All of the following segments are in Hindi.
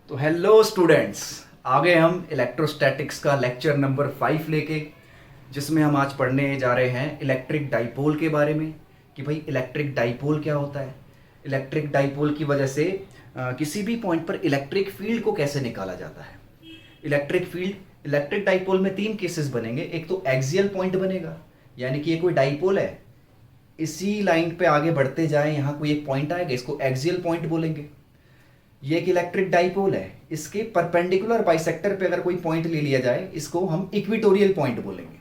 तो हेलो स्टूडेंट्स, आ गए हम इलेक्ट्रोस्टैटिक्स का लेक्चर नंबर 5 लेके, जिसमें हम आज पढ़ने जा रहे हैं इलेक्ट्रिक डाइपोल के बारे में कि भाई इलेक्ट्रिक डाइपोल क्या होता है। इलेक्ट्रिक डाइपोल की वजह से किसी भी पॉइंट पर इलेक्ट्रिक फील्ड को कैसे निकाला जाता है। इलेक्ट्रिक डाइपोल में 3 केसेस बनेंगे। एक तो एक्सियल पॉइंट बनेगा, यानी कि ये कोई डाइपोल है, इसी लाइन पे आगे बढ़ते जाए, यहाँ कोई एक पॉइंट आएगा, इसको एक्सियल पॉइंट बोलेंगे। ये एक इलेक्ट्रिक डाइपोल है, इसके परपेंडिकुलर बाइसेक्टर पे अगर कोई पॉइंट ले लिया जाए, इसको हम इक्वेटोरियल पॉइंट बोलेंगे।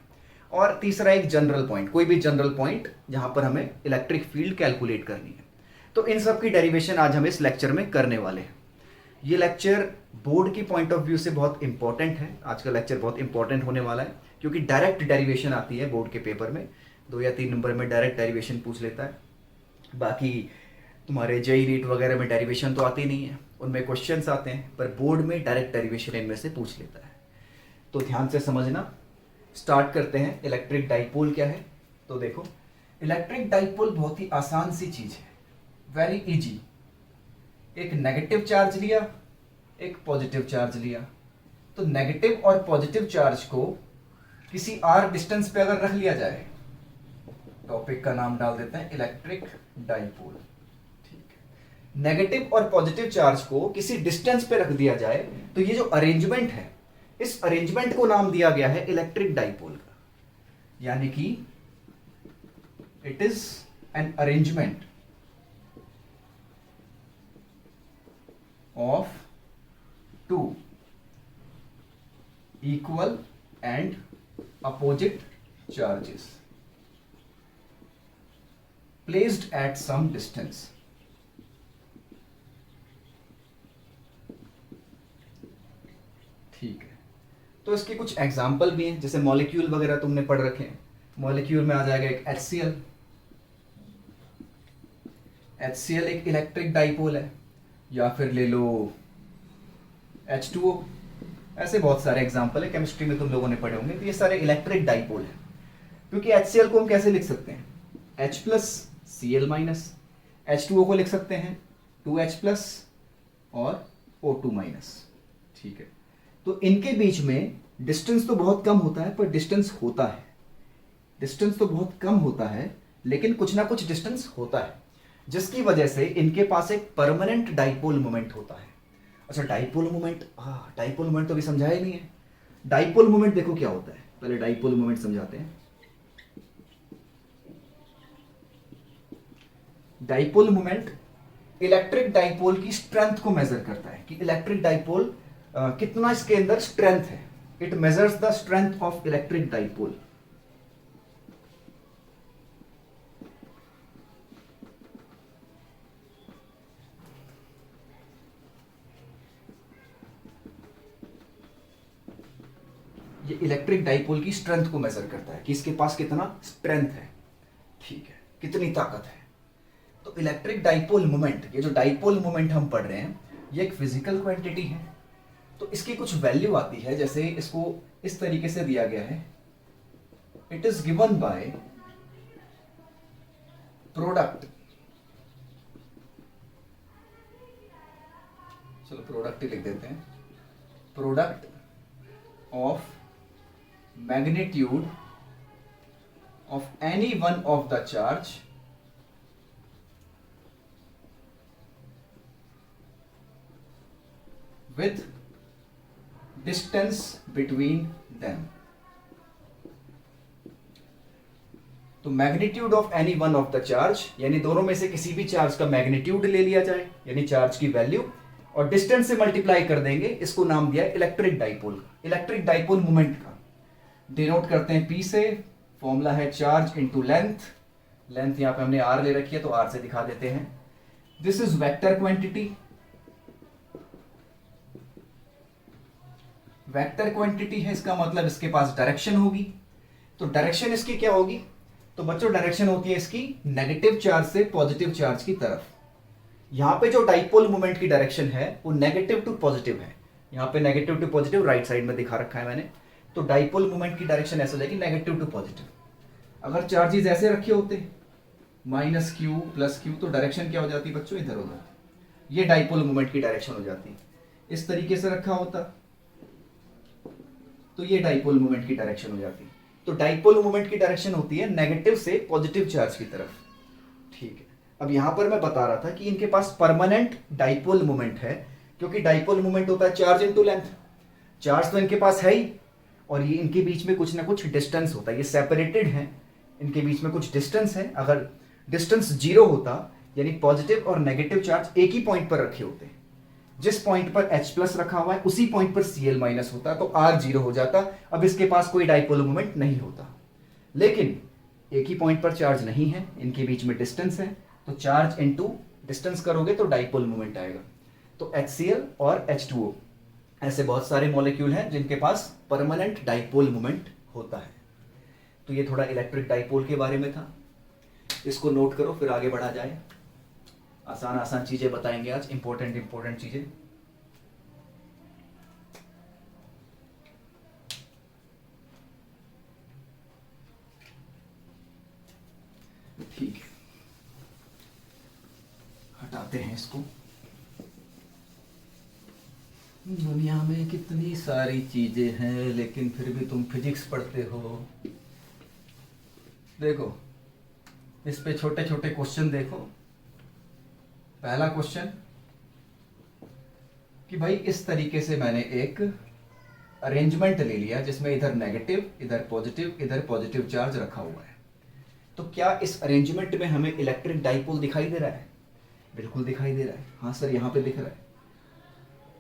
और तीसरा एक जनरल पॉइंट, कोई भी जनरल पॉइंट जहां पर हमें इलेक्ट्रिक फील्ड कैलकुलेट करनी है। तो इन सब की डेरिवेशन आज हम इस लेक्चर में करने वाले हैं। ये लेक्चर बोर्ड की पॉइंट ऑफ व्यू से बहुत इंपॉर्टेंट है। आज का लेक्चर बहुत इंपॉर्टेंट होने वाला है, क्योंकि डायरेक्ट डेरिवेशन आती है बोर्ड के पेपर में। 2 या 3 नंबर में डायरेक्ट डेरिवेशन पूछ लेता है। बाकी तुम्हारे जेई नीट वगैरह में डेरिवेशन तो आती नहीं है, उनमें क्वेश्चंस आते हैं, पर बोर्ड में डायरेक्ट डेरिवेशन इनमें से पूछ लेता है। तो ध्यान से समझना। स्टार्ट करते हैं। इलेक्ट्रिक डाइपोल क्या है, तो देखो, इलेक्ट्रिक डाइपोल बहुत ही आसान सी चीज है, वेरी इजी। एक नेगेटिव चार्ज लिया, एक पॉजिटिव चार्ज लिया, तो नेगेटिव और पॉजिटिव चार्ज को किसी आर डिस्टेंस पे अगर रख लिया जाए, टॉपिक का नाम डाल देते हैं इलेक्ट्रिक डाइपोल। नेगेटिव और पॉजिटिव चार्ज को किसी डिस्टेंस पे रख दिया जाए, तो ये जो अरेंजमेंट है, इस अरेंजमेंट को नाम दिया गया है इलेक्ट्रिक डाइपोल का। यानी कि it is an arrangement of 2 equal and opposite charges placed at some distance. ठीक है, तो इसके कुछ एग्जाम्पल भी हैं, जैसे मॉलिक्यूल वगैरह तुमने पढ़ रखे हैं। मॉलिक्यूल में आ जाएगा एक HCl। HCl एक इलेक्ट्रिक डाइपोल है, या फिर ले लो H2O। ऐसे बहुत सारे एग्जाम्पल है, केमिस्ट्री में तुम लोगों ने पढ़े होंगे। तो ये सारे इलेक्ट्रिक डाइपोल है। क्योंकि HCl को हम कैसे लिख सकते हैं, H plus Cl minus. H2O को लिख सकते हैं 2H प्लस और O2 माइनस। ठीक है, तो इनके बीच में डिस्टेंस तो बहुत कम होता है, पर डिस्टेंस होता है। डिस्टेंस तो बहुत कम होता है, लेकिन कुछ ना कुछ डिस्टेंस होता है, जिसकी वजह से इनके पास एक परमानेंट डाइपोल मोमेंट होता है। अच्छा, डाइपोल मोमेंट, डाइपोल मोमेंट तो अभी समझाया ही नहीं है। डाइपोल मोमेंट देखो क्या होता है, पहले डाइपोल मोमेंट समझाते हैं। डाइपोल मोमेंट इलेक्ट्रिक डाइपोल की स्ट्रेंथ को मेजर करता है कि इलेक्ट्रिक डाइपोल कितना इसके अंदर स्ट्रेंथ है। It measures the strength of electric dipole. ये इलेक्ट्रिक डाइपोल की स्ट्रेंथ को मेजर करता है कि इसके पास कितना स्ट्रेंथ है। ठीक है, कितनी ताकत है। तो इलेक्ट्रिक डाइपोल मोमेंट, ये जो डाइपोल मोमेंट हम पढ़ रहे हैं, ये एक फिजिकल क्वांटिटी है। तो इसकी कुछ वैल्यू आती है, जैसे इसको इस तरीके से दिया गया है, it is given by product. चलो प्रोडक्ट ही लिख देते हैं। Product of magnitude of any one of the charge with distance between them। तो magnitude of any one of the charge, यानी दोनों में से किसी भी चार्ज का मैग्नीट्यूड ले लिया जाए, यानी चार्ज की वैल्यू, और डिस्टेंस से मल्टीप्लाई कर देंगे। इसको नाम दिया इलेक्ट्रिक डाइपोल का। इलेक्ट्रिक डाइपोल मोमेंट का डिनोट करते हैं P से। फॉर्मूला है चार्ज इंटू लेंथ। लेंथ यहां पे हमने R ले रखी है, तो R से दिखा देते हैं। This is vector quantity. Vector quantity है, इसका मतलब इसके पास डायरेक्शन होगी। तो डायरेक्शन इसकी क्या होगी, तो बच्चों डायरेक्शन होती है इसकी नेगेटिव चार्ज से पॉजिटिव चार्ज की तरफ। यहां पे जो डाइपोल मोमेंट की डायरेक्शन है वो नेगेटिव टू पॉजिटिव है। यहां पे negative to positive right side में दिखा रखा है मैंने। तो डाइपोल मोमेंट की डायरेक्शन ऐसे हो जाएगी नेगेटिव टू पॉजिटिव। अगर चार्जेस ऐसे रखे होते -q + q, तो डायरेक्शन क्या हो जाती है बच्चों, इधर हो जाती। ये डाइपोल मोमेंट की डायरेक्शन हो जाती है। इस तरीके से रखा होता तो ये डाइपोल मोमेंट की डायरेक्शन हो जाती। तो डाइपोल मोमेंट की डायरेक्शन होती है नेगेटिव से पॉजिटिव चार्ज की तरफ। ठीक है, अब यहां पर मैं बता रहा था कि इनके पास परमानेंट डाइपोल मोमेंट है, क्योंकि डाइपोल मोमेंट होता है चार्ज इनटू लेंथ। चार्ज तो इनके पास है ही, और ये इनके बीच में कुछ ना कुछ डिस्टेंस होता है, ये सेपरेटेड हैं, इनके बीच में कुछ डिस्टेंस है। अगर डिस्टेंस जीरो होता, यानी पॉजिटिव और नेगेटिव चार्ज एक ही पॉइंट पर रखे होते, जिस पॉइंट पर H प्लस रखा हुआ है उसी पॉइंट पर Cl माइनस होता, तो R जीरो हो जाता। अब इसके पास कोई डाइपोल मोमेंट नहीं होता, लेकिन एक ही पॉइंट पर चार्ज नहीं है, इनके बीच में डिस्टेंस है, तो चार्ज इनटू डिस्टेंस करोगे तो डाइपोल मोमेंट आएगा। तो HCl और H2O ऐसे बहुत सारे मॉलिक्यूल हैं जिनके पास परमानेंट डाइपोल मोमेंट होता है। तो ये थोड़ा इलेक्ट्रिक डाइपोल के बारे में था, इसको नोट करो, फिर आगे बढ़ा जाए। आसान आसान चीजें बताएंगे आज, इंपॉर्टेंट चीजें। ठीक है, हटाते हैं इसको। दुनिया में कितनी सारी चीजें हैं, लेकिन फिर भी तुम फिजिक्स पढ़ते हो। देखो, इस पे छोटे छोटे क्वेश्चन देखो। पहला क्वेश्चन कि भाई इस तरीके से मैंने एक अरेंजमेंट ले लिया जिसमें इधर नेगेटिव, इधर पॉजिटिव चार्ज रखा हुआ है, तो क्या इस अरेंजमेंट में हमें इलेक्ट्रिक डाइपोल दिखाई दे रहा है? बिल्कुल दिखाई दे रहा है। हाँ सर, यहाँ पे दिख रहा है,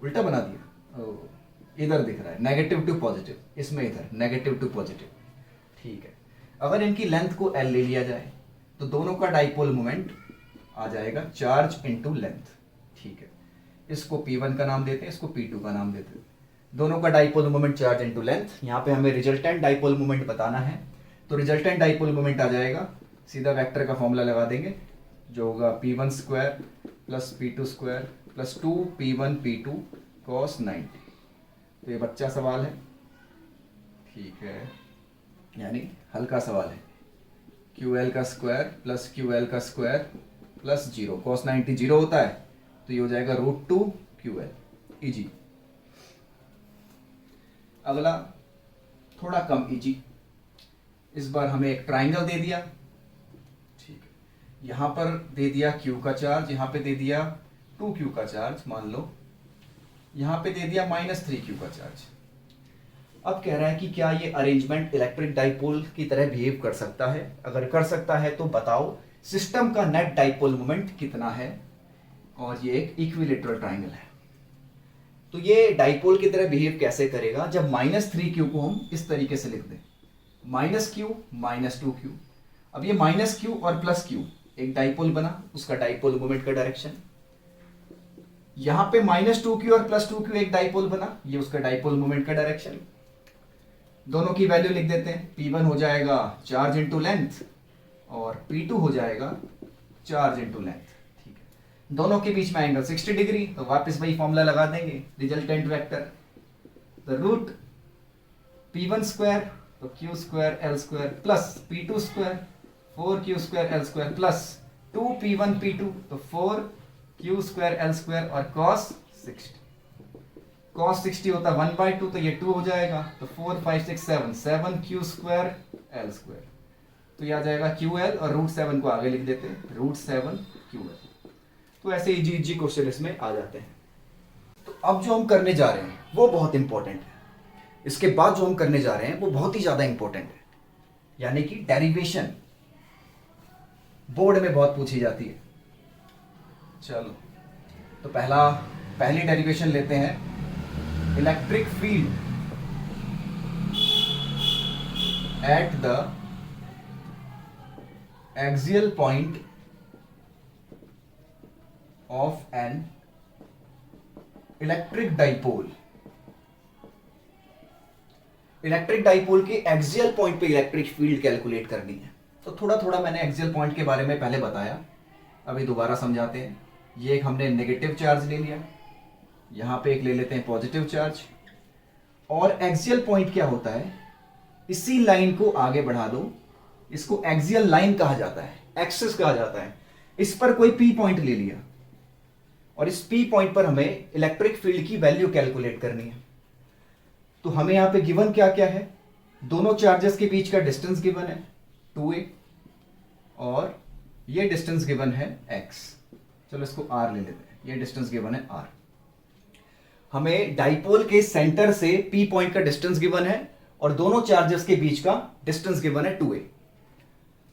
उल्टा बना दिया, इधर दिख रहा है नेगेटिव टू पॉजिटिव, इसमें इधर नेगेटिव टू पॉजिटिव। ठीक है, अगर इनकी लेंथ को L ले लिया जाए तो दोनों का डाइपोल मोमेंट आ जाएगा चार्ज इनटू लेंथ। ठीक है, इसको P1 का नाम देते हैं, इसको P2 का नाम देते हैं। दोनों का dipole moment charge into length. यहाँ पे हमें रिजल्टेंट डाइपोल मोमेंट बताना है, तो रिजल्टेंट डाइपोल मोमेंट आ जाएगा, सीधा वेक्टर का फॉर्मूला लगा देंगे, जो होगा P1 square plus P2 square plus 2P1 P2 cos 90। तो ये बच्चा सवाल है, ठीक है, यानी हल्का सवाल है। QL का स्क्वायर प्लस QL का स्क्वायर प्लस 0, cos 90 जीरो होता है, तो ये हो जाएगा √2 QL, इजी। अगला थोड़ा कम इजी, इस बार हमें एक ट्राइंगल दे दिया। ठीक है, यहां पर दे दिया Q का चार्ज, यहां पे दे दिया 2Q का चार्ज, मान लो यहां पे दे दिया -3Q का चार्ज। अब कह रहा है कि क्या ये अरेंजमेंट इलेक्ट्रिक डाइपोल की तरह बिहेव कर सकता है? अगर कर सकता है तो बताओ सिस्टम का नेट डाइपोल मोमेंट कितना है? और ये एक इक्विलेटरल ट्राइंगल है, तो ये डाइपोल की तरह बिहेव कैसे करेगा? जब -3Q को हम इस तरीके से लिख दें, -Q -2Q। अब ये -Q और +Q एक डाइपोल बना, उसका डाइपोल मोमेंट का डायरेक्शन। यहां पे -2Q और +2Q एक डाइपोल बना, ये उसका डाइपोल मोमेंट का डायरेक्शन। दोनों की वैल्यू लिख देते हैं, P1 हो जाएगा चार्ज इनटू लेंथ और P2 हो जाएगा चार्ज इनटू लेंथ। ठीक है, दोनों के बीच में एंगल 60 डिग्री, तो वापस वही फॉर्मूला लगा देंगे, resultant vector the root P1 square तो Q square L square plus P2 square 4Q square L square plus 2P1 P2 तो 4Q स्क्वायर L स्क्वायर और cos 60। cos 60 होता है 1/2, तो ये 2 हो जाएगा, तो 4 5 6 7 7Q स्क्वायर L स्क्वायर, तो ये आ जाएगा QL और √7 को आगे लिख देते हैं, √7 QL। तो ऐसे इजी क्वेश्चन इसमें आ जाते हैं। तो अब जो हम करने जा रहे हैं वो बहुत इंपॉर्टेंट है, इसके बाद जो हम करने जा रहे हैं वो बहुत ही ज्यादा इंपॉर्टेंट है, यानी कि डेरिवेशन बोर्ड में बहुत पूछी जाती है। चलो, तो पहली डेरिवेशन लेते हैं, electric field eight the axial point of an electric dipole. Electric dipole के एक्सियल पॉइंट पे इलेक्ट्रिक फील्ड कैलकुलेट करनी है। तो थोड़ा थोड़ा मैंने एक्सियल पॉइंट के बारे में पहले बताया, अभी दोबारा समझाते हैं। ये एक हमने नेगेटिव चार्ज ले लिया, यहां पे एक ले लेते हैं पॉजिटिव चार्ज, और एक्सियल पॉइंट क्या होता है? इसी लाइन को आगे बढ़ा दो, इसको एक्सियल लाइन कहा जाता है, एक्सिस कहा जाता है। इस पर कोई P पॉइंट ले लिया, और इस P पॉइंट पर हमें इलेक्ट्रिक फील्ड की वैल्यू कैलकुलेट करनी है। तो हमें यहां पे गिवन क्या क्या है, दोनों चार्जेस के बीच का डिस्टेंस गिवन है 2a और ये डिस्टेंस गिवन है x। चलो इसको r ले लेते हैं, ये डिस्टेंस गिवन है r। हमें डाइपोल के सेंटर से P पॉइंट का डिस्टेंस गिवन है और दोनों चार्जेस के बीच का डिस्टेंस गिवन है 2a।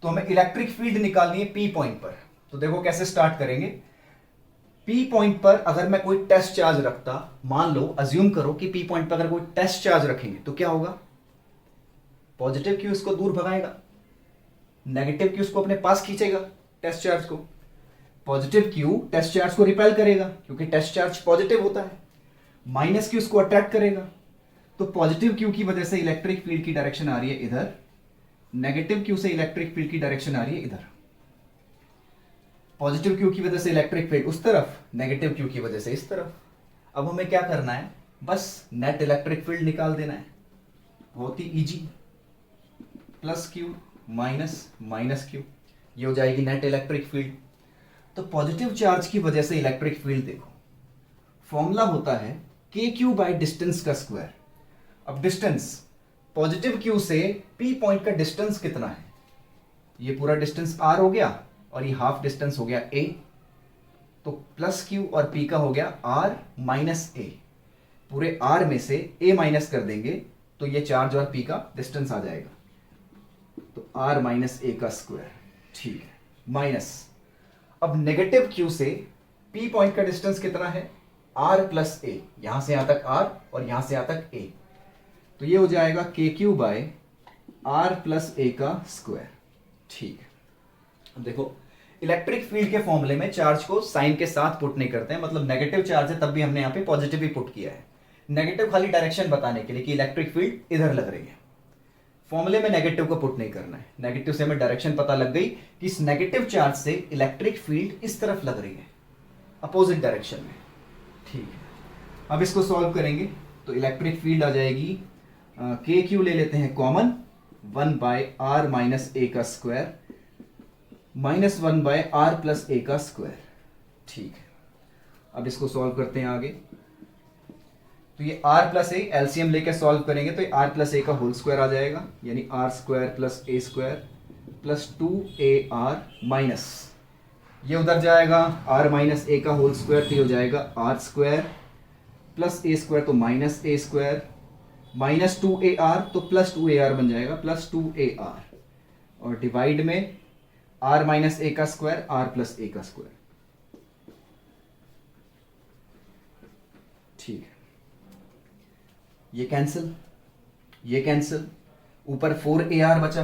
तो हमें इलेक्ट्रिक फील्ड निकालनी है P पॉइंट पर। तो देखो कैसे स्टार्ट करेंगे। P पॉइंट पर अगर मैं कोई टेस्ट चार्ज रखता, मान लो अज्यूम करो कि P पॉइंट पर अगर कोई टेस्ट चार्ज रखेंगे तो क्या होगा, पॉजिटिव क्यू इसको दूर भगाएगा, नेगेटिव क्यू इसको अपने पास खींचेगा टेस्ट चार्ज को, पॉजिटिव क्यू टेस्ट चार्ज को रिपेल करेगा क्योंकि टेस्ट चार्ज पॉजिटिव होता है, माइनस क्यू इसको अट्रैक्ट करेगा। तो पॉजिटिव क्यू की वजह से इलेक्ट्रिक फील्ड की डायरेक्शन आ रही है इधर, नेगेटिव क्यू से इलेक्ट्रिक फील्ड की डायरेक्शन आ रही है इधर। पॉजिटिव क्यू की वजह से इलेक्ट्रिक फील्ड उस तरफ, नेगेटिव क्यू की वजह से इस तरफ। अब हमें क्या करना है, बस नेट इलेक्ट्रिक फील्ड निकाल देना है, बहुत ही easy. Plus Q minus minus Q, ये हो जाएगी नेट इलेक्ट्रिक फील्ड। तो पॉजिटिव चार्ज की वजह से इलेक्ट्रिक फील्ड देखो, फॉर्मूला होता है के क्यू बाई डिस्टेंस का स्क्वायर। अब डिस्टेंस पॉजिटिव क्यू से P पॉइंट का डिस्टेंस कितना है, ये पूरा डिस्टेंस r हो गया और ये हाफ डिस्टेंस हो गया a। तो प्लस क्यू और P का हो गया r माइनस a, पूरे r में से a माइनस कर देंगे तो ये चार्ज और P का डिस्टेंस आ जाएगा, तो r माइनस a का स्क्वायर। ठीक है, माइनस अब नेगेटिव क्यू से P पॉइंट का डिस्टेंस कितना है, r प्लस a, यहां से यहां तक r और यहां से यहां तक a, तो ये हो जाएगा k q by R plus A का स्क्वायर। ठीक है, अब देखो इलेक्ट्रिक फील्ड के फॉर्मूले में चार्ज को साइन के साथ पुट नहीं करते हैं, मतलब नेगेटिव चार्ज है तब भी हमने यहाँ पे पॉजिटिव ही पुट किया है। नेगेटिव खाली डायरेक्शन बताने के लिए कि इलेक्ट्रिक फील्ड इधर लग रही है, फॉर्मूले में नेगेटिव को पुट नहीं करना है। नेगेटिव से हमें डायरेक्शन पता लग गई कि इस नेगेटिव चार्ज से इलेक्ट्रिक फील्ड इस तरफ लग रही है, अपोजिट डायरेक्शन में। ठीक है, अब इसको सॉल्व करेंगे तो इलेक्ट्रिक फील्ड आ जाएगी, के क्यू ले लेते हैं common, 1 by R minus A का square minus 1 by R plus A का स्क्वायर। ठीक है, अब इसको सॉल्व करते हैं आगे। तो ये आर प्लस ए एलसीएम लेके सॉल्व करेंगे तो ये आर प्लस ए का होल स्क्वायर आ जाएगा, यानी r square plus a square plus 2ar minus, ये उधर जाएगा आर माइनस ए का होल स्क्वायर, तो ये हो जाएगा r square plus a square तो minus a square minus 2ar तो प्लस 2ar बन जाएगा, प्लस 2ar और डिवाइड में r माइनस ए का स्क्वायर r प्लस ए का स्क्वायर। ठीक है, ये कैंसिल, ये कैंसिल, ऊपर 4ar बचा,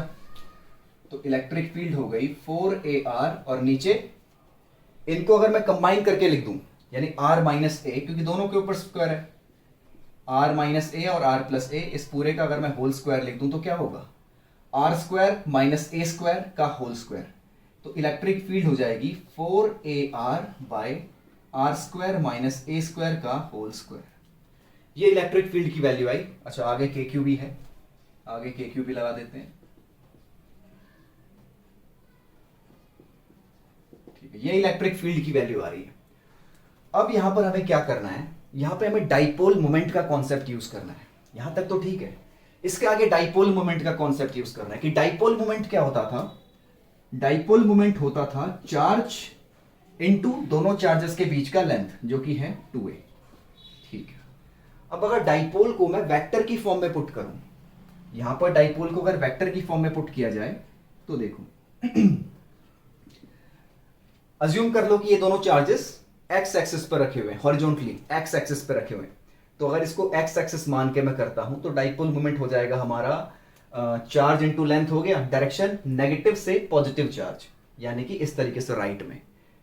तो इलेक्ट्रिक फील्ड हो गई 4ar और नीचे इनको अगर मैं कंबाइन करके लिख दूं यानी r माइनस ए, क्योंकि दोनों के ऊपर स्क्वायर है, r माइनस ए और r प्लस ए, इस पूरे का अगर मैं होल स्क्वायर लिख दूं तो क्या होगा, r square minus a square का होल स्क्वायर। तो इलेक्ट्रिक फील्ड हो जाएगी 4ar by r square minus a square का होल स्क्वायर। ये इलेक्ट्रिक फील्ड की वैल्यू आई। अच्छा, आगे के क्यू भी है, आगे के क्यू भी लगा देते हैं। ठीक है, ये इलेक्ट्रिक फील्ड की वैल्यू आ रही है। अब यहां पर हमें क्या करना है, यहां पे हमें डाइपोल मोमेंट का कॉन्सेप्ट यूज करना है। यहां तक तो ठीक है, इसके आगे डाइपोल मोमेंट का कॉन्सेप्ट यूज करना है कि डाइपोल मोमेंट क्या होता था। डाइपोल मोमेंट होता था चार्ज इनटू दोनों चार्जेस के बीच का लेंथ, जो कि है 2a। ठीक है, अब अगर डाइपोल को मैं वेक्टर की फॉर्म में पुट करूं, यहां पर डाइपोल को अगर वेक्टर की फॉर्म में पुट किया जाए तो देखो अज्यूम कर लो कि ये दोनों चार्जेस एक्स एक्सिस पर रखे हुए हैं, हॉरिजॉन्टली एक्स एक्सिस पर रखे हुए हैं। तो अगर इसको एक्स एक्सिस मान के मैं करता हूं तो डाइपोल मोमेंट हो जाएगा हमारा चार्ज इनटू लेंथ हो गया, डायरेक्शन नेगेटिव से पॉजिटिव चार्ज, यानी कि इस तरीके से राइट में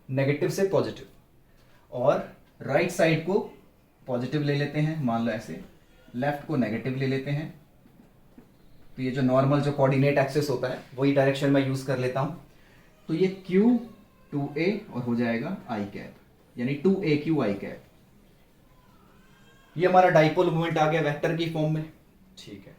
नेगेटिव से पॉजिटिव, और राइट साइड को पॉजिटिव ले लेते हैं, मान लो ऐसे, लेफ्ट को नेगेटिव ले लेते हैं। तो ये जो नॉर्मल जो कोऑर्डिनेट एक्सिस होता है वही डायरेक्शन में यूज कर लेता हूं। तो ये q 2a और हो जाएगा i कैप, यानी 2aq i कैप। ये हमारा डाइपोल मोमेंट आ गया वेक्टर की फॉर्म में। ठीक है,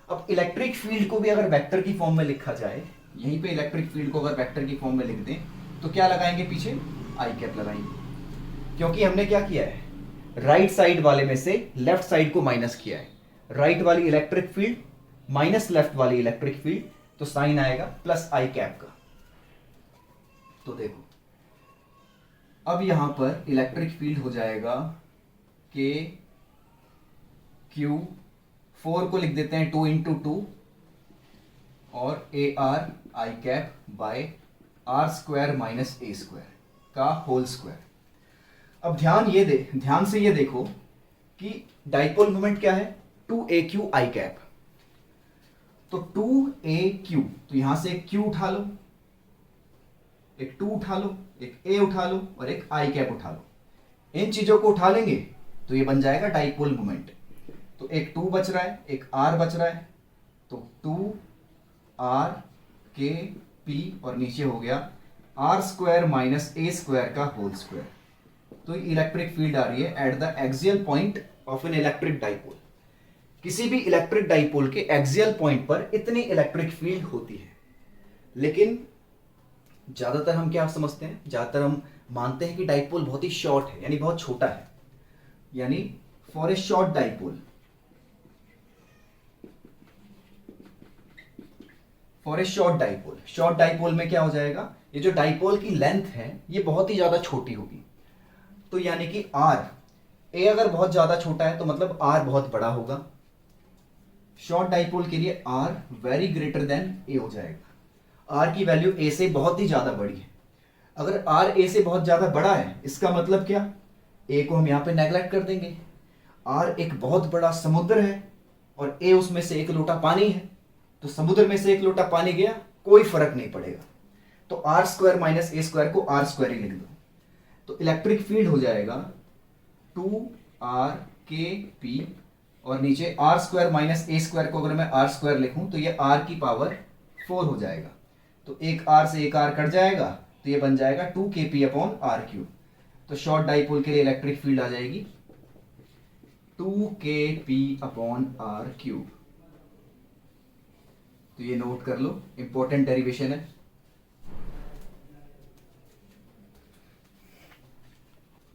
अब इलेक्ट्रिक फील्ड को भी अगर वेक्टर की फॉर्म में लिखा जाए, यहीं पे इलेक्ट्रिक फील्ड को अगर वेक्टर की फॉर्म में लिख दें तो क्या लगाएंगे, पीछे i कैप लगाएंगे। क्योंकि हमने क्या किया है, राइट साइड वाले में से लेफ्ट साइड को माइनस किया है। राइट वाली इलेक्ट्रिक फील्ड माइनस लेफ्ट वाली इलेक्ट्रिक फील्ड, तो साइन आएगा प्लस आई कैप का। तो देखो अब यहां पर इलेक्ट्रिक फील्ड हो जाएगा के क्यू, 4 को लिख देते हैं 2 इंटू 2 और a r i cap by r square minus a square का होल स्क्वायर। अब ध्यान से ये देखो कि डाइपोल मोमेंट क्या है, 2aq आई कैप। तो 2aq, तो यहां से एक q उठा लो, एक 2 उठा लो, एक a उठा लो और एक आई कैप उठा लो। इन चीजों को उठा लेंगे तो ये बन जाएगा डाइपोल मोमेंट। तो एक 2 बच रहा है, एक r बच रहा है, तो 2r k p और नीचे हो गया r square minus a square का होल स्क्वायर। तो इलेक्ट्रिक फील्ड आ रही है at the axial point of an electric dipole. किसी भी इलेक्ट्रिक डाइपोल के एक्सियल पॉइंट पर इतनी इलेक्ट्रिक फील्ड होती है। लेकिन ज्यादातर हम क्या समझते हैं, ज्यादातर हम मानते हैं कि डाइपोल बहुत ही शॉर्ट है, यानी बहुत छोटा है, यानी for a short dipole, for a short dipole में क्या हो जाएगा, ये जो डाइपोल की लेंथ है ये बहुत ही ज्यादा छोटी होगी। तो यानी कि आर, ए अगर बहुत ज्यादा छोटा है तो मतलब आर बहुत बड़ा होगा। शॉर्ट डाइपोल के लिए आर वेरी ग्रेटर देन ए हो जाएगा। आर की वैल्यू ए से बहुत ही ज्यादा बड़ी है। अगर आर ए से बहुत ज्यादा बड़ा है इसका मतलब क्या, ए को हम यहां पे नेगलेक्ट कर देंगे। आर एक बहुत बड़ा समुद्र है और ए उसमें से एक लोटा पानी है, तो समुद्र में से एक लोटा पानी गया कोई फर्क नहीं पड़ेगा। तो r square minus a square को आर स्क्वायर ही लिख दो। तो इलेक्ट्रिक फील्ड हो जाएगा 2rkp और नीचे r square minus a square को अगर मैं आर स्क्वायर लिखूं तो ये आर की पावर 4 हो जाएगा। तो एक आर से एक आर कट जाएगा तो ये बन जाएगा 2kp अपॉन आर क्यूब। तो शॉर्ट डाइपोल के लिए इलेक्ट्रिक फील्ड आ जाएगी 2kp अपॉन आर क्यूब। तो ये नोट कर लो, इंपॉर्टेंट डेरिवेशन है।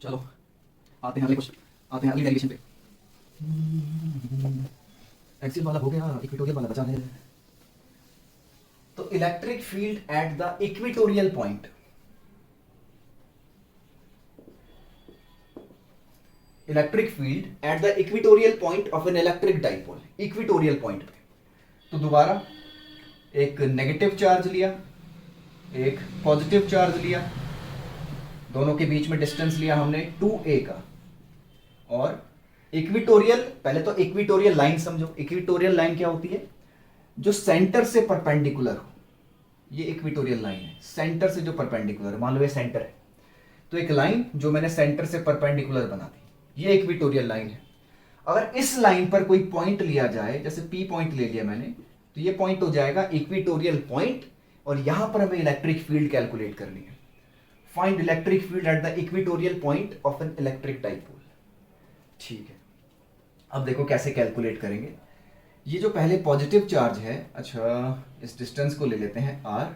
चलो आते हैं अगली डेरिवेशन पे। एक्सियल वाला हो गया, इक्वेटोरियल वाला बचा है। तो electric field at the equatorial point, electric field at the equatorial point of an electric dipole, equatorial point पे। तो दोबारा एक नेगेटिव चार्ज लिया, एक पॉजिटिव चार्ज लिया, दोनों के बीच में डिस्टेंस लिया हमने 2a का, और इक्वेटोरियल, पहले तो इक्वेटोरियल लाइन समझो। इक्वेटोरियल लाइन क्या होती है, जो सेंटर से परपेंडिकुलर हो, ये इक्वेटोरियल लाइन है, सेंटर से जो परपेंडिकुलर, मान लो ये सेंटर है, तो एक लाइन जो मैंने सेंटर से परपेंडिकुलर बना दी, ये इक्वेटोरियल लाइन है। अगर इस लाइन पर कोई पॉइंट लिया जाए, जैसे P पॉइंट ले लिया मैंने, तो ये पॉइंट हो जाएगा इक्वेटोरियल पॉइंट, और यहां पर हमें इलेक्ट्रिक फील्ड कैलकुलेट करनी है। Find electric field at the equatorial point of an electric dipole. ठीक है, अब देखो कैसे कैलकुलेट करेंगे। ये जो पहले पॉजिटिव चार्ज है, अच्छा इस डिस्टेंस को ले लेते हैं r,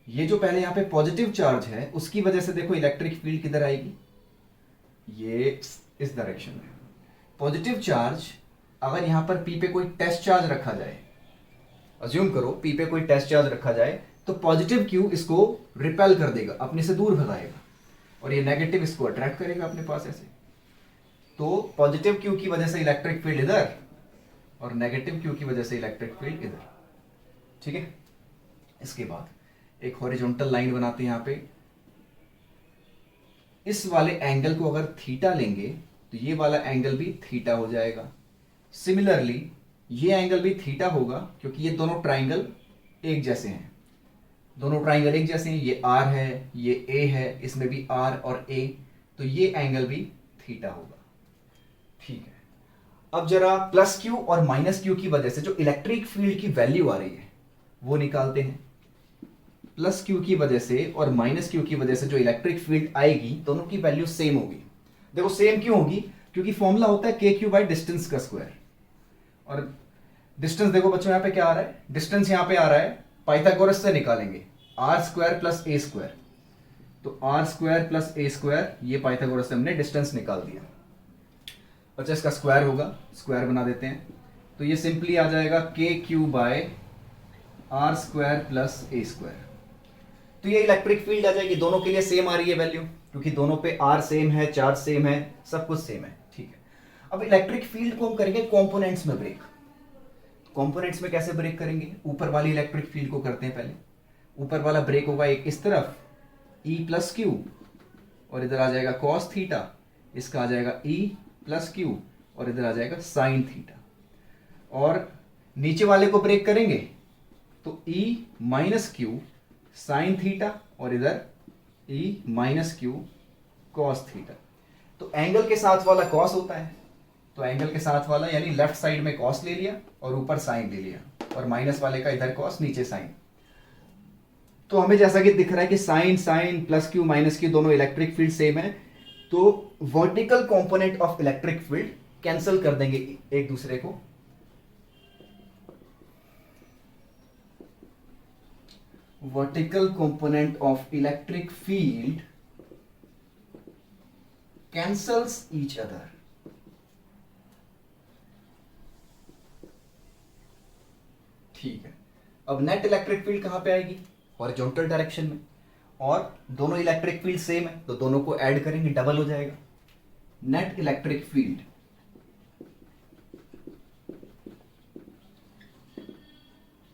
ये जो पहले यहाँ पे पॉजिटिव चार्ज है उसकी वजह से देखो इलेक्ट्रिक फील्ड किधर आएगी, ये इस डायरेक्शन में। पॉजिटिव चार्ज, अगर यहाँ पर P पे कोई टेस्ट चार्ज रखा जाए, अज्यूम करो P पे कोई टेस्ट चार्ज रखा जाए, तो पॉजिटिव Q इसको रिपेल कर देगा, अपने से दूर भगाएगा, और ये नेगेटिव इसको अट्रैक्ट करेगा अपने पास ऐसे। तो पॉजिटिव Q की वजह से इलेक्ट्रिक फील्ड इधर और नेगेटिव Q की वजह से इलेक्ट्रिक फील्ड इधर। ठीक है, इसके बाद एक हॉरिजॉन्टल लाइन बनाते हैं यहाँ पे। इस वाले एंगल को अगर थीटा लेंगे तो ये वाला एंगल भी थीटा हो जाएगा। सिमिलरली ये एंगल भी थीटा होगा, क्योंकि ये दोनों ट्राइंगल एक जैसे हैं, दोनों ट्राइंगल एक जैसे हैं। ये R है, ये A है, इसमें भी R और A, तो ये एंगल भी थीटा होगा। ठीक है, अब जरा प्लस Q और माइनस Q की वजह से जो इलेक्ट्रिक फील्ड की वैल्यू आ रही है वो निकालते हैं। प्लस Q की वजह से और माइनस Q की वजह से जो इलेक्ट्रिक फील्ड आएगी, दोनों की वैल्यू सेम होगी। देखो सेम क्यों होगी, क्योंकि फॉर्मूला होता है KQ बाई डिस्टेंस का स्क्वायर। और डिस्टेंस देखो बच्चों यहाँ पे क्या आ रहा है, डिस्टेंस यहाँ पे आ रहा है, पाइथागोरस से निकालेंगे R square plus A square. तो तो r square plus a square, ये पाइथागोरस से हमने डिस्टेंस निकाल दिया। अच्छा, इसका स्क्वायर होगा, स्क्वायर बना देते हैं, तो ये सिंपली आ जाएगा k q by r square plus a square. तो ये इलेक्ट्रिक फील्ड आ जाएगी, दोनों के लिए सेम आ रही है वैल्यू, क्योंकि दोनों पे आर सेम है, चार्ज सेम है, सब कुछ सेम है। ठीक है, अब इलेक्ट्रिक फील्ड को हम करेंगे कंपोनेंट्स में ब्रेक। कंपोनेंट्स में कैसे ब्रेक करेंगे? ऊपर वाली इलेक्ट्रिक फील्ड को करते हैं पहले। ऊपर वाला ब्रेक होगा एक इस तरफ E प्लस क्यू, और इधर आ जाएगा कॉस थीटा, इसका आ जाएगा E प्लस क्यू, और इधर आ जाएगा साइन थीटा। और नीचे वाले को ब्रेक करेंगे तो E minus Q sine theta, और इधर E minus Q cos theta. तो एंगल के साथ वाला कॉस होता है, तो एंगल के साथ वाला यानी लेफ्ट साइड में कॉस ले लिया और ऊपर साइन ले लिया, और माइनस वाले का इधर कॉस नीचे साइन। तो हमें जैसा कि दिख रहा है कि sign sign plus Q minus q दोनों इलेक्ट्रिक फील्ड सेम है, तो vertical component of electric field cancel कर देंगे एक दूसरे को। Vertical component of electric field cancels each other. ठीक है, अब नेट इलेक्ट्रिक फील्ड कहां पे आएगी? हॉरिजॉन्टल डायरेक्शन में, और दोनों इलेक्ट्रिक फील्ड सेम है, तो दोनों को ऐड करेंगे, डबल हो जाएगा। Net electric field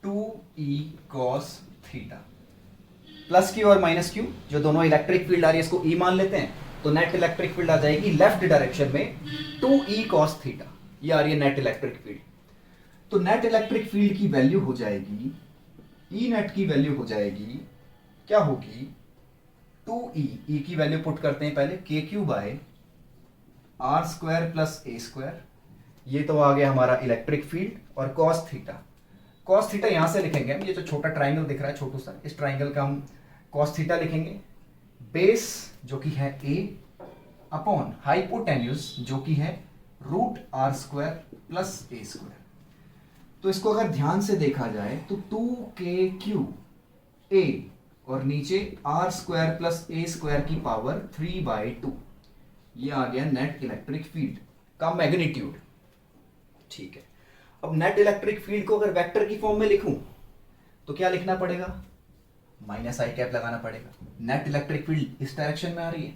two e cos theta, plus q और माइनस क्यू जो दोनों इलेक्ट्रिक फील्ड आ रही है इसको ई मान लेते हैं, तो नेट इलेक्ट्रिक फील्ड आ जाएगी लेफ्ट डायरेक्शन में 2e cos थीटा। ये आ रही है नेट इलेक्ट्रिक फील्ड। तो नेट इलेक्ट्रिक फील्ड की वैल्यू हो जाएगी, ई नेट की वैल्यू हो जाएगी, क्या होगी? 2e, ई की वैल्यू पुट करते हैं पहले, k q by r square plus a square. ये तो आ गया हमारा इलेक्ट्रिक फील्ड, और कॉस थीटा। कॉस थीटा यहां से लिखेंगे हम, ये जो छोटा ट्राइंगल दिख रहा है छोटू सा, इस ट्राइंगल का हम कॉस थीटा लिखेंगे। बेस जो कि है a अपॉन हाइपोटेन्यूज जो कि है root r square plus a square. तो इसको अगर ध्यान से देखा जाए तो 2kq a और नीचे r square plus a square की पावर 3/2, ये आ गया नेट इलेक्ट्रिक फील्ड का मैग्नीट्यूड। ठीक है, अब नेट इलेक्ट्रिक फील्ड को अगर वेक्टर की फॉर्म में लिखूं तो क्या लिखना पड़ेगा? माइनस आई कैप लगाना पड़ेगा। नेट इलेक्ट्रिक फील्ड इस डायरेक्शन में आ रही है,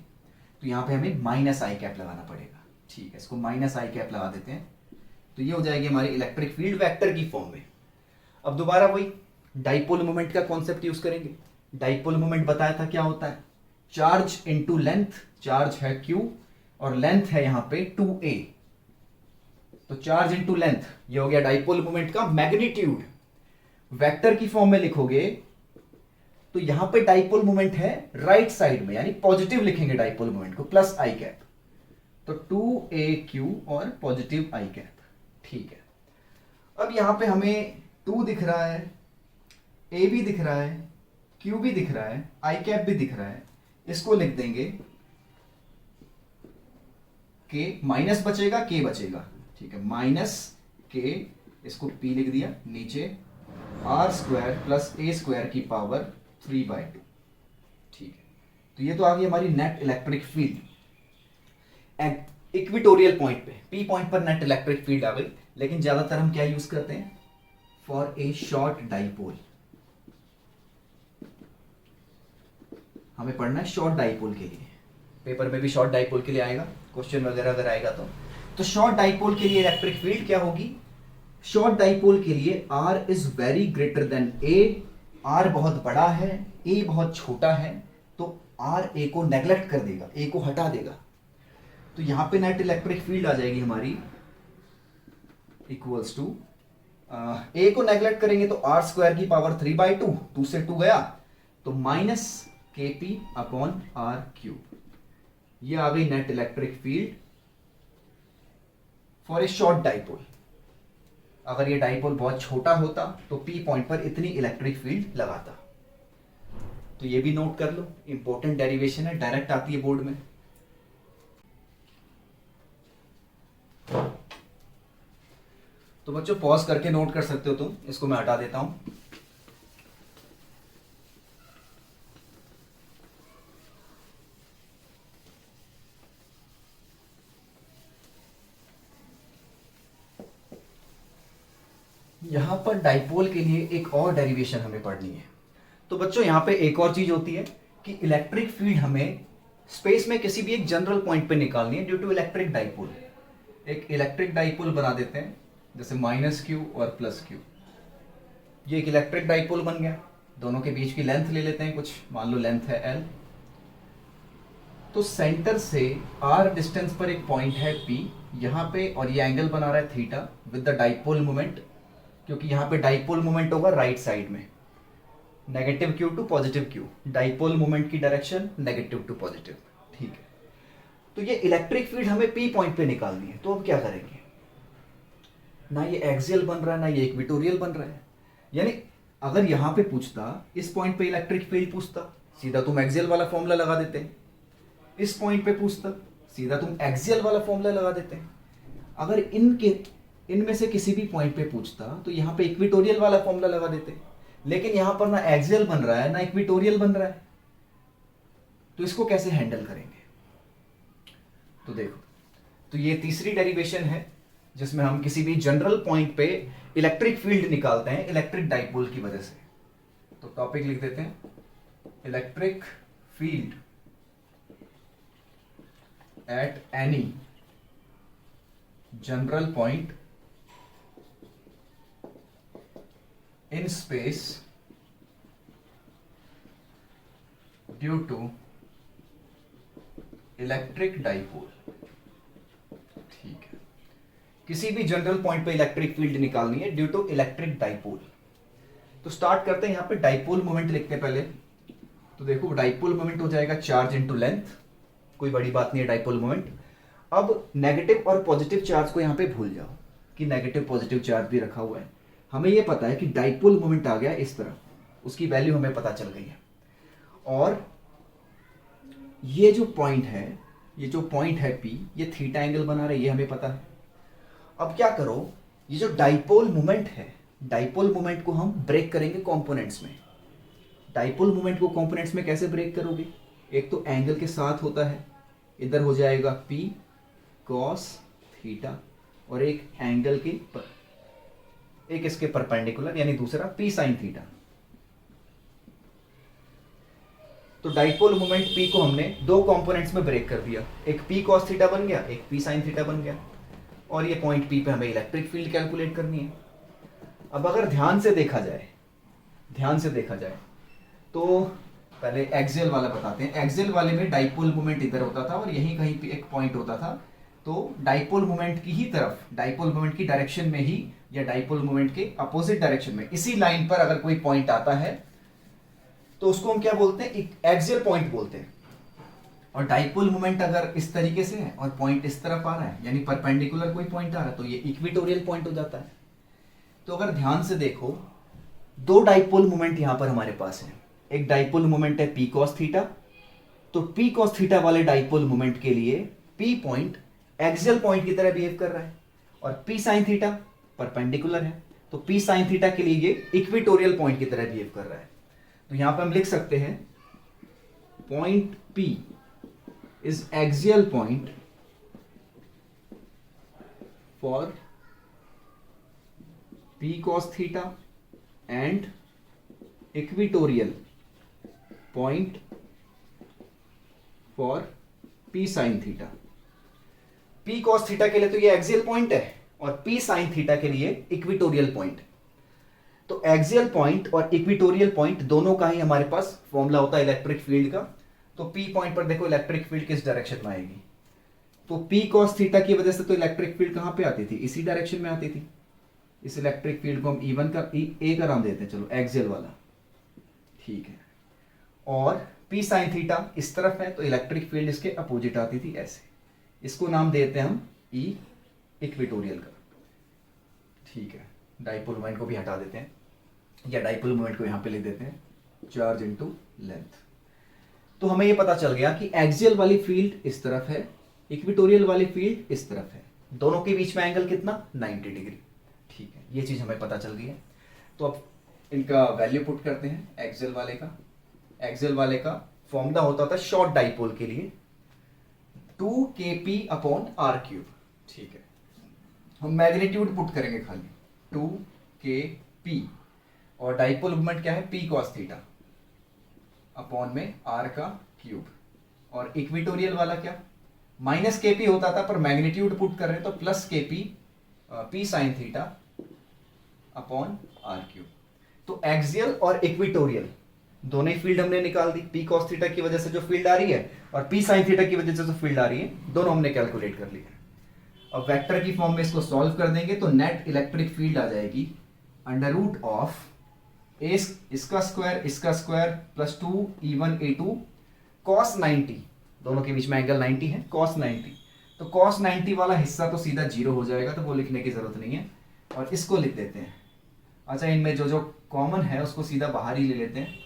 तो यहां पे हमें माइनस आई कैप लगाना पड़ेगा। ठीक है, इसको माइनस आई कैप लगा देते हैं, तो ये हो जाएगी हमारी इलेक्ट्रिक फील्ड वेक्टर की फॉर्म में। अब दोबारा वही डाइपोल मोमेंट का कॉन्सेप्ट यूज करेंगे। डाइपोल मोमेंट बताया था क्या होता है? चार्ज इनटू लेंथ, चार्ज है q और लेंथ है यहां पे 2a, तो चार्ज इनटू लेंथ, ये हो गया डाइपोल मोमेंट का मैग्नीट्यूड। वेक्टर की फॉर्म में लिखोगे तो यहां पे डाइपोल मोमेंट है राइट साइड में, यानी पॉजिटिव लिखेंगे डाइपोल मोमेंट को, प्लस आई कैप, तो 2aq और पॉजिटिव आई कैप। ठीक है, अब यहां पे हमें 2 दिख रहा है, a भी दिख रहा है, q भी दिख रहा है, आई कैप भी दिख रहा है, इसको लिख देंगे k, माइनस बचेगा k बचेगा। ठीक है, माइनस k, इसको p लिख दिया, नीचे r square plus a square की पावर 3/2। ठीक है, तो ये तो आ गई हमारी net electric field equatorial point पे, पी पॉइंट पर नेट इलेक्ट्रिक फील्ड आ गई। लेकिन ज्यादातर हम क्या यूज करते हैं? फॉर ए शॉर्ट डाइपोल, हमें पढ़ना है शॉर्ट डाइपोल के लिए, पेपर में भी शॉर्ट डाइपोल के लिए आएगा क्वेश्चन वगैरह अगर आएगा तो शॉर्ट डाइपोल के लिए इलेक्ट्रिक फील्ड क्या होगी? शॉर्ट डाइपोल के लिए R is very greater than A, R बहुत बड़ा है, A बहुत छोटा है, तो R A को नेग्लेक्ट कर देगा, A को हटा देगा। तो यहां पे नेट इलेक्ट्रिक फील्ड आ जाएगी हमारी इक्वल्स टू, A को नेग्लेक्ट करेंगे तो आर स्क्वायर की पावर 3/2, 2 से 2 गया तो minus KP upon are cube. ये आ गई net electric field for a short dipole. अगर ये डाइपोल बहुत छोटा होता तो P पॉइंट पर इतनी इलेक्ट्रिक फील्ड लगाता। तो ये भी नोट कर लो, इंपॉर्टेंट डेरिवेशन है, डायरेक्ट आती है बोर्ड में। तो बच्चों पॉज करके नोट कर सकते हो तुम, इसको मैं हटा देता हूं। यहाँ पर डाइपोल के लिए एक और डेरिवेशन हमें पढ़नी है। तो बच्चों यहाँ पे एक और चीज होती है कि इलेक्ट्रिक फील्ड हमें स्पेस में किसी भी एक जनरल पॉइंट पे निकालनी है ड्यू टू इलेक्ट्रिक डाइपोल। एक इलेक्ट्रिक डाइपोल बना देते हैं, जैसे -q और +q। ये एक इलेक्ट्रिक डाइपोल बन गया। दोनों के बीच की लेंथ ले लेते हैं, कुछ मान लो लेंथ है l। तो सेंटर से r डिस्टेंस पर एक पॉइंट है p यहाँ पे, और ये एंगल बना रहा है theta with the dipole moment, क्योंकि यहाँ पे डाइपोल मोमेंट होगा राइट साइड में, -q to +q। Dipole moment की डायरेक्शन नेगेटिव टू पॉजिटिव। ठीक है, तो ये इलेक्ट्रिक फील्ड हमें p पॉइंट पे निकालनी है। तो अब क्या करेंगे, ना ये एक्सियल बन रहा है ना ये इक्वेटोरियल बन रहा है। यानी अगर यहां पे पूछता, इस पॉइंट पे इलेक्ट्रिक फील्ड पूछता, सीधा तुम एक्सियल वाला फॉर्मूला लगा देते हैं। इस पॉइंट पे पूछता, सीधा तुम एक्सियल वाला फॉर्मूला लगा देते हैं। अगर इनमें से किसी भी पॉइंट पे पूछता तो यहाँ पे इक्वेटोरियल वाला फॉर्मूला लगा देते। लेकिन यहां पर ना एक्सियल बन रहा है ना इक्वेटोरियल बन रहा है, तो इसको कैसे हैंडल करेंगे। तो देखो, तो ये तीसरी डेरिवेशन है जिसमें हम किसी भी जनरल पॉइंट पे इलेक्ट्रिक फील्ड निकालते हैं इलेक्ट्रिक डाइपोल की वजह से। तो टॉपिक लिख देते हैं, electric field at any general point in space due to electric dipole. ठीक है, किसी भी जनरल पॉइंट पे इलेक्ट्रिक फील्ड निकालनी है ड्यू टू इलेक्ट्रिक डाइपोल। तो स्टार्ट करते हैं, यहां पे डाइपोल मोमेंट लिखते हैं पहले। तो देखो डाइपोल मोमेंट हो जाएगा चार्ज इनटू लेंथ, कोई बड़ी बात नहीं है डाइपोल मोमेंट। अब नेगेटिव और पॉजिटिव चार्ज को यहां पे भूल जाओ कि नेगेटिव पॉजिटिव चार्ज भी रखा हुआ है। हमें यह पता है कि डाइपोल मोमेंट आ गया इस तरह, उसकी वैल्यू हमें पता चल गई है। और ये जो पॉइंट है, ये जो पॉइंट है P, ये थीटा एंगल बना रहा है, ये हमें पता है। अब क्या करो, ये जो डाइपोल मोमेंट है, डाइपोल मोमेंट को हम ब्रेक करेंगे कंपोनेंट्स में। डाइपोल मोमेंट को कंपोनेंट्स में कैसे ब्रेक करोगे, एक तो एंगल के साथ होता है, इधर हो जाएगा P cos थीटा, और एक एंगल के एक इसके परपेंडिकुलर, यानी दूसरा P sin थीटा। तो डाइपोल मोमेंट P को हमने दो कंपोनेंट्स में ब्रेक कर दिया, एक P cos थीटा बन गया, एक P sin थीटा बन गया। और ये पॉइंट P पे हमें इलेक्ट्रिक फील्ड कैलकुलेट करनी है। अब अगर ध्यान से देखा जाए तो पहले एक्सियल वाला बताते हैं। एक्सियल वाले में डाइपोल मोमेंट इधर होता था और यहीं कहीं पे एक पॉइंट होता था। तो डाइपोल मोमेंट की ही तरफ, डाइपोल मोमेंट की डायरेक्शन में ही, या डाइपोल मोमेंट के अपोजिट डायरेक्शन में, इसी लाइन पर अगर कोई पॉइंट आता है तो उसको हम क्या बोलते हैं, एक्सियल पॉइंट बोलते हैं। और डाइपोल मोमेंट अगर इस तरीके से है और पॉइंट इस तरफ आ रहा है, यानी परपेंडिकुलर कोई पॉइंट आ रहा है, तो ये इक्वेटोरियल पॉइंट हो जाता है। तो अगर ध्यान से देखो, दो डाइपोल मोमेंट यहां पर हमारे पास है। एक डाइपोल मोमेंट है P cos थीटा, तो P cos थीटा वाले डाइपोल मोमेंट के लिए P पॉइंट एक्सियल पॉइंट की तरह बिहेव कर रहा है, और P sin थीटा परपेंडिकुलर है, तो P sin थीटा के लिए ये इक्वेटोरियल पॉइंट की तरह बिहेव कर रहा है। तो यहां पर हम लिख सकते हैं point P is axial point for P cos theta and equatorial point for P sin theta। P cos theta के लिए तो ये एक्सियल पॉइंट है, और P sin theta के लिए इक्वेटोरियल पॉइंट। तो एक्सियल पॉइंट और इक्वेटोरियल पॉइंट दोनों का ही हमारे पास फॉर्मूला होता है इलेक्ट्रिक फील्ड का। तो P पॉइंट पर देखो इलेक्ट्रिक फील्ड किस डायरेक्शन में आएगी, तो P cos थीटा की वजह से तो इलेक्ट्रिक फील्ड कहां पे आती थी, इसी डायरेक्शन में आती थी। इस इलेक्ट्रिक फील्ड को हम E1 का ए का नाम देते हैं, चलो एक्सियल वाला। ठीक है, और P sin थीटा इस तरफ है, तो इलेक्ट्रिक फील्ड इसके अपोजिट आती थी ऐसे। इसको नाम देते हैं हम E इक्वेटोरियल का। ठीक है, डाइपोल मोमेंट को भी हटा देते हैं, या डाइपोल मोमेंट को यहां पे लिख देते हैं चार्ज इनटू लेंथ। तो हमें यह पता चल गया कि एक्सियल वाली फील्ड इस तरफ है, इक्वेटोरियल वाली फील्ड इस तरफ है, दोनों के बीच में एंगल कितना, 90 डिग्री। ठीक है, ये चीज हमें पता चल गई है। तो अब इनका वैल्यू पुट करते हैं। एक्सियल वाले का फॉर्मूला होता था शॉर्ट डाइपोल के लिए 2kp/r³। ठीक है, हम मैग्नीट्यूड पुट करेंगे खाली 2 के पी, और डाइपोल मोमेंट क्या है, पी कॉस थीटा अपॉन में आर का क्यूब, और इक्विटोरियल वाला क्या, माइनस के पी होता था पर मैग्नीट्यूड पुट कर रहे हैं तो प्लस के P P sine theta upon are cube. तो एक्सियल और इक्विटोरियल दोनों ही फील्ड हमने निकाल दी, पी कॉस थीटा की वजह से जो फील्ड आ रही है और पी साइन थीटा की वजह से जो फील्ड आ रही है, दोनों हमने कैलकुलेट कर लिया। अब वेक्टर की फॉर्म में इसको सॉल्व कर देंगे तो नेट इलेक्ट्रिक फील्ड आ जाएगी अंडर रूट ऑफ इसका square plus 2 E1 A2 cos 90, दोनों के बीच में एंगल 90 है, cos 90, तो cos 90 वाला हिस्सा तो सीधा जीरो हो जाएगा, तो वो लिखने की जरूरत नहीं है, और इसको लिख देते हैं। अच्छा, इनमें जो जो कॉमन है उसको सीधा बाहर ही ले लेते हैं।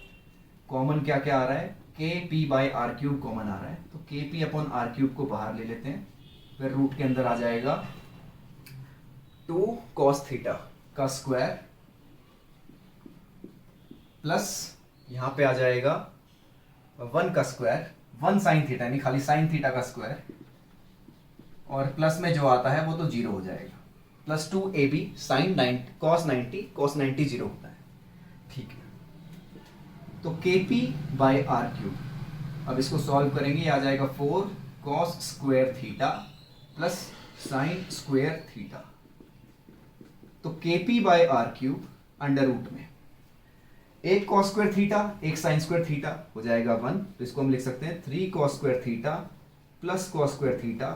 कॉमन क्या क्या आ रहा है, K P by R cube common आ रहा है, तो के पी अपॉन आर क्यूब को बाहर ले लेते हैं, फिर रूट के अंदर आ जाएगा 2 cos थीटा का स्क्वायर प्लस यहां पे आ जाएगा 1 का स्क्वायर, 1 साइन थीटा यानी खाली साइन थीटा का स्क्वायर, और प्लस में जो आता है वो तो जीरो हो जाएगा, प्लस 2 AB साइन 90 cos 90 जीरो होता है। ठीक है, तो KP बाय आर क्यूब, अब इसको सॉल्व करेंगे, ये आ जाएगा 4 cos square theta plus sine square theta, तो KP by R cube under root में एक cos स्क्वायर थीटा एक साइन स्क्वायर थीटा हो जाएगा 1, तो इसको हम लिख सकते हैं 3 cos square theta plus cos square theta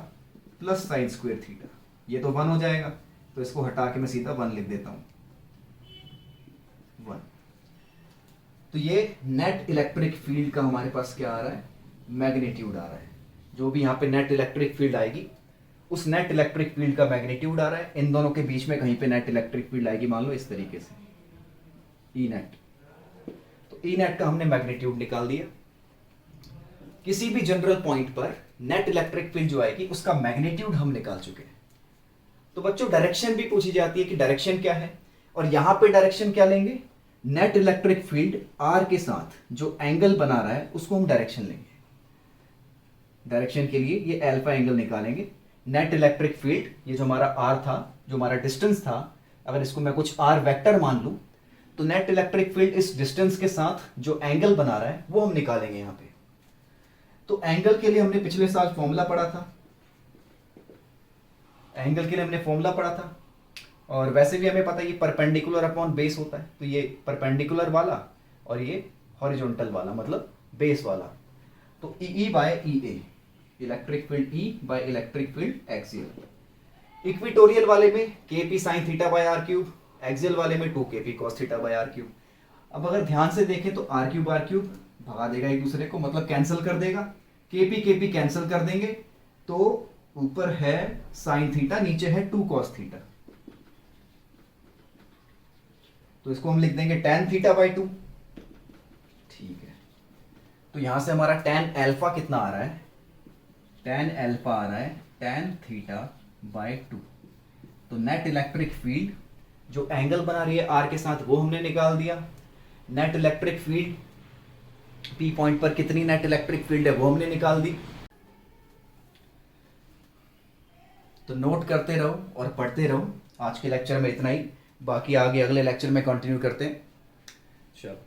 plus sine square theta, ये तो 1 हो जाएगा, तो इसको हटा के मैं सीधा 1 लिख देता हूं, 1। तो ये नेट इलेक्ट्रिक फील्ड का हमारे पास क्या आ रहा है, मैग्नीट्यूड आ रहा है। जो भी यहाँ पे नेट इलेक्ट्रिक फील्ड आएगी उस नेट इलेक्ट्रिक फील्ड का मैग्नीट्यूड आ रहा है। इन दोनों के बीच में कहीं पे नेट इलेक्ट्रिक फील्ड आएगी, मान लो इस तरीके से ई नेट, तो ई नेट का हमने मैग्नीट्यूड निकाल दिया। किसी भी जनरल पॉइंट पर नेट इलेक्ट्रिक फील्ड जो आएगी उसका मैग्नीट्यूड हम निकाल चुके हैं। तो बच्चों डायरेक्शन भी पूछी जाती है कि डायरेक्शन क्या है, और यहां पे डायरेक्शन क्या लेंगे, नेट इलेक्ट्रिक फील्ड आर के साथ जो एंगल बना रहा है उसको हम डायरेक्शन लेंगे। डायरेक्शन के लिए ये अल्फा एंगल निकालेंगे। नेट इलेक्ट्रिक फील्ड, ये जो हमारा आर था, जो हमारा डिस्टेंस था, अगर इसको मैं कुछ आर वेक्टर मान लूं तो नेट इलेक्ट्रिक फील्ड इस डिस्टेंस के साथ जो एंगल बना रहा है वो हम निकालेंगे यहां पे। तो एंगल के लिए हमने पिछले साल फॉर्मूला पढ़ा था, एंगल के लिए हमने फॉर्मूला पढ़ा था, और वैसे भी हमें पता है ये परपेंडिकुलर अपॉन बेस होता है, तो ये परपेंडिकुलर वाला और ये हॉरिजॉन्टल वाला मतलब बेस वाला, तो E by E A, electric field E by electric field axial. Equatorial वाले में K P sine theta by R cube, axial वाले में 2 K P cos theta by R cube. अब अगर ध्यान से देखें तो आर क्यूब भगा देगा एक दूसरे को, मतलब कैंसिल कर देगा, के पी कैंसिल कर देंगे, तो ऊपर है साइन थीटा, नीचे है 2 कॉस थीटा, तो इसको हम लिख देंगे tan थीटा बाई 2। ठीक है, तो यहां से हमारा tan अल्फा कितना आ रहा है, tan अल्फा आ रहा है tan थीटा बाई 2। तो नेट इलेक्ट्रिक फील्ड जो एंगल बना रही है आर के साथ वो हमने निकाल दिया। Net electric field P point पर कितनी नेट इलेक्ट्रिक फील्ड है वो हमने निकाल दी। तो नोट करते रहो और पढ़ते रहो। आज के लेक्चर में इतना ही, बाकी आगे अगले लेक्चर में कंटिन्यू करते हैं। चलो।